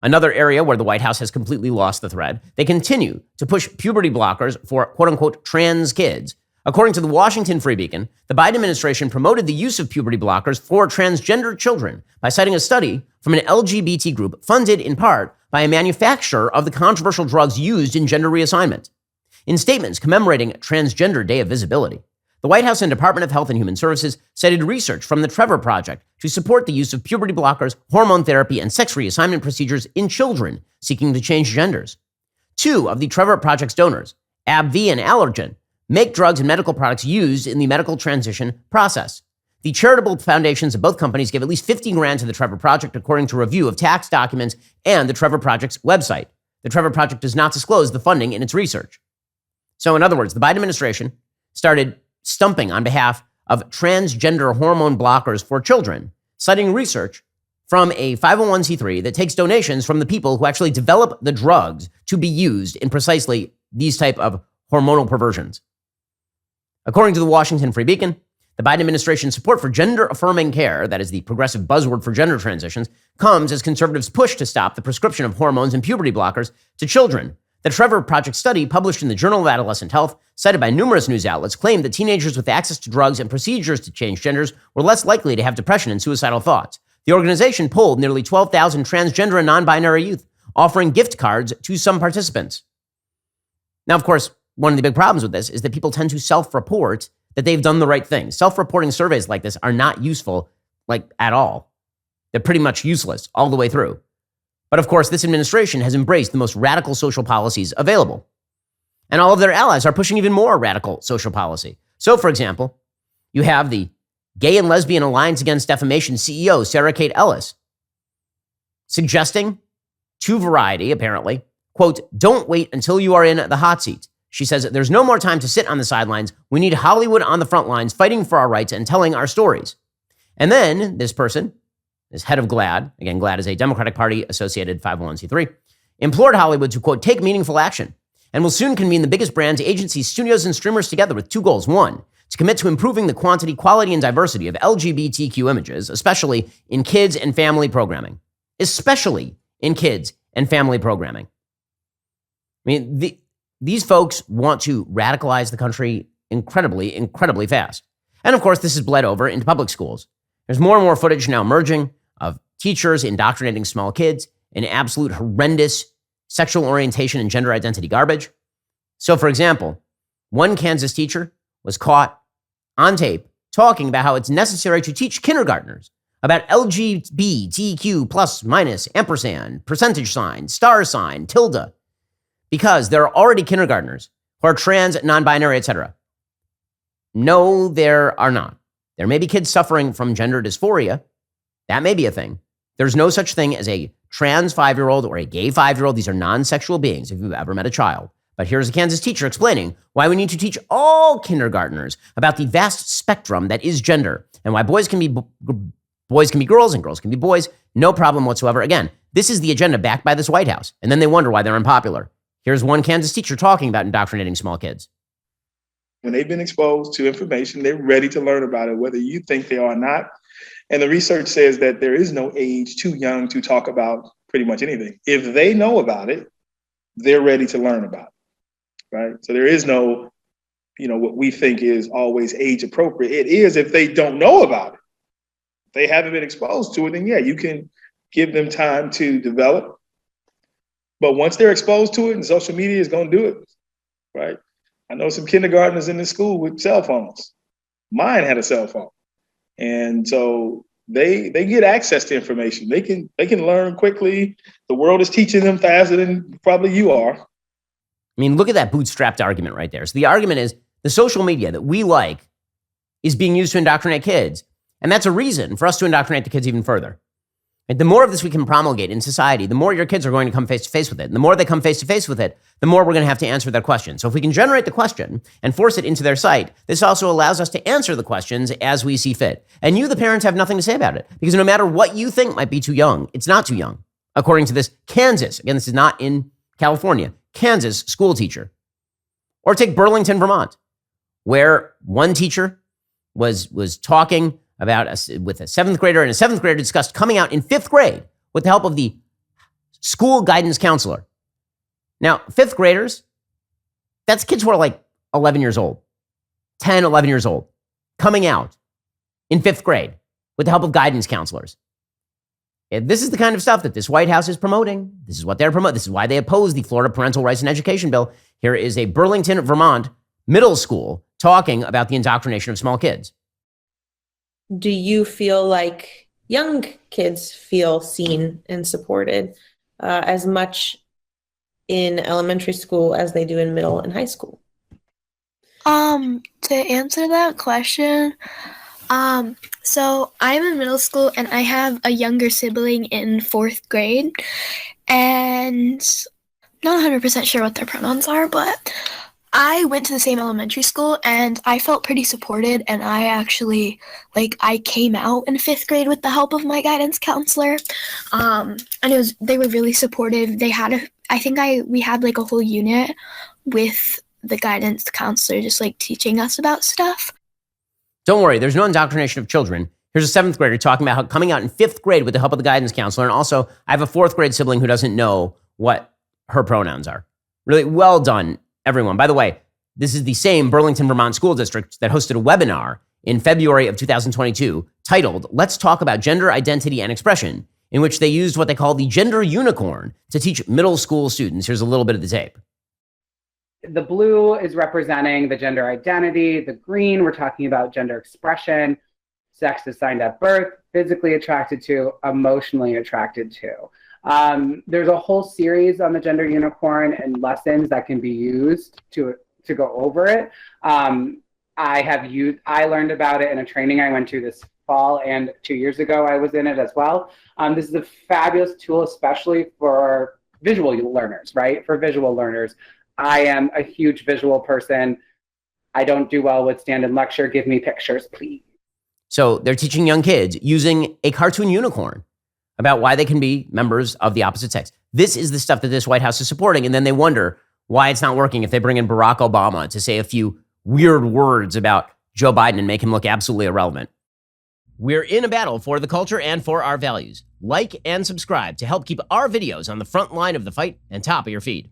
Another area where the White House has completely lost the thread, they continue to push puberty blockers for quote-unquote trans kids. According to the Washington Free Beacon, the Biden administration promoted the use of puberty blockers for transgender children by citing a study from an LGBT group funded in part by a manufacturer of the controversial drugs used in gender reassignment. In statements commemorating Transgender Day of Visibility, the White House and Department of Health and Human Services cited research from the Trevor Project to support the use of puberty blockers, hormone therapy, and sex reassignment procedures in children seeking to change genders. Two of the Trevor Project's donors, AbbVie and Allergan, make drugs and medical products used in the medical transition process. The charitable foundations of both companies give at least $50,000 to the Trevor Project, according to a review of tax documents and the Trevor Project's website. The Trevor Project does not disclose the funding in its research. So in other words, the Biden administration started stumping on behalf of transgender hormone blockers for children, citing research from a 501c3 that takes donations from the people who actually develop the drugs to be used in precisely these type of hormonal perversions. According to the Washington Free Beacon, the Biden administration's support for gender-affirming care, that is the progressive buzzword for gender transitions, comes as conservatives push to stop the prescription of hormones and puberty blockers to children. The Trevor Project study, published in the Journal of Adolescent Health, cited by numerous news outlets, claimed that teenagers with access to drugs and procedures to change genders were less likely to have depression and suicidal thoughts. The organization polled nearly 12,000 transgender and non-binary youth, offering gift cards to some participants. Now, of course, one of the big problems with this is that people tend to self-report that they've done the right thing. Self-reporting surveys like this are not useful, at all. They're pretty much useless all the way through. But of course, this administration has embraced the most radical social policies available. And all of their allies are pushing even more radical social policy. So, for example, you have the Gay and Lesbian Alliance Against Defamation CEO, Sarah Kate Ellis, suggesting to Variety, apparently, quote, "Don't wait until you are in the hot seat." She says, "There's no more time to sit on the sidelines. We need Hollywood on the front lines fighting for our rights and telling our stories." And then this person, this head of GLAAD, again, GLAAD is a Democratic Party associated 501c3, implored Hollywood to, quote, "take meaningful action and will soon convene the biggest brands, agencies, studios, and streamers together with two goals. One, to commit to improving the quantity, quality, and diversity of LGBTQ images, especially in kids and family programming." Especially in kids and family programming. I mean, these folks want to radicalize the country incredibly, incredibly fast. And of course, this has bled over into public schools. There's more and more footage now emerging of teachers indoctrinating small kids in absolute horrendous sexual orientation and gender identity garbage. So, for example, one Kansas teacher was caught on tape talking about how it's necessary to teach kindergartners about LGBTQ plus minus ampersand, percentage sign, star sign, tilde, because there are already kindergartners who are trans, non-binary, etc. No, there are not. There may be kids suffering from gender dysphoria. That may be a thing. There's no such thing as a trans 5-year-old or a gay 5-year-old. These are non-sexual beings, if you've ever met a child. But here's a Kansas teacher explaining why we need to teach all kindergartners about the vast spectrum that is gender and why boys can be girls and girls can be boys. No problem whatsoever. Again, this is the agenda backed by this White House. And then they wonder why they're unpopular. Here's one Kansas teacher talking about indoctrinating small kids. When they've been exposed to information, they're ready to learn about it, whether you think they are or not. And the research says that there is no age too young to talk about pretty much anything. If they know about it, they're ready to learn about it, right? So there is no, what we think is always age appropriate. It is if they don't know about it. If they haven't been exposed to it, then yeah, you can give them time to develop. But once they're exposed to it, and social media is going to do it, right? I know some kindergartners in this school with cell phones. Mine had a cell phone. And so they get access to information. They can learn quickly. The world is teaching them faster than probably you are. I mean, look at that bootstrapped argument right there. So the argument is the social media that we like is being used to indoctrinate kids. And that's a reason for us to indoctrinate the kids even further. And the more of this we can promulgate in society, the more your kids are going to come face to face with it. And the more they come face to face with it, the more we're going to have to answer their question. So if we can generate the question and force it into their sight, this also allows us to answer the questions as we see fit. And you, the parents, have nothing to say about it, because no matter what you think might be too young, it's not too young. According to this Kansas, again, this is not in California, Kansas school teacher. Or take Burlington, Vermont, where one teacher was talking about with a 7th grader, and a 7th grader discussed coming out in 5th grade with the help of the school guidance counselor. Now, fifth graders, that's kids who are like 11 years old, 10, 11 years old, coming out in fifth grade with the help of guidance counselors. And this is the kind of stuff that this White House is promoting. This is what they're promoting. This is why they oppose the Florida Parental Rights and Education Bill. Here is a Burlington, Vermont middle school talking about the indoctrination of small kids. Do you feel like young kids feel seen and supported as much in elementary school as they do in middle and high school? To answer that question, so I'm in middle school and I have a younger sibling in fourth grade, and not 100% sure what their pronouns are, but I went to the same elementary school and I felt pretty supported, and I actually, I came out in fifth grade with the help of my guidance counselor, and they were really supportive. They had we had a whole unit with the guidance counselor just teaching us about stuff. Don't worry, there's no indoctrination of children. Here's a seventh grader talking about how coming out in fifth grade with the help of the guidance counselor. And also, I have a fourth grade sibling who doesn't know what her pronouns are. Really well done, everyone. By the way, this is the same Burlington, Vermont school district that hosted a webinar in February of 2022 titled, Let's Talk About Gender Identity and Expression, in which they used what they call the gender unicorn to teach middle school students. Here's a little bit of the tape. The blue is representing the gender identity. The green, we're talking about gender expression, sex assigned at birth, physically attracted to, emotionally attracted to. There's a whole series on the gender unicorn and lessons that can be used to go over it. I learned about it in a training I went to this fall, and 2 years ago I was in it as well. This is a fabulous tool, especially for visual learners, right? For visual learners. I am a huge visual person. I don't do well with stand and lecture. Give me pictures, please. So they're teaching young kids using a cartoon unicorn about why they can be members of the opposite sex. This is the stuff that this White House is supporting. And then they wonder why it's not working if they bring in Barack Obama to say a few weird words about Joe Biden and make him look absolutely irrelevant. We're in a battle for the culture and for our values. Like and subscribe to help keep our videos on the front line of the fight and top of your feed.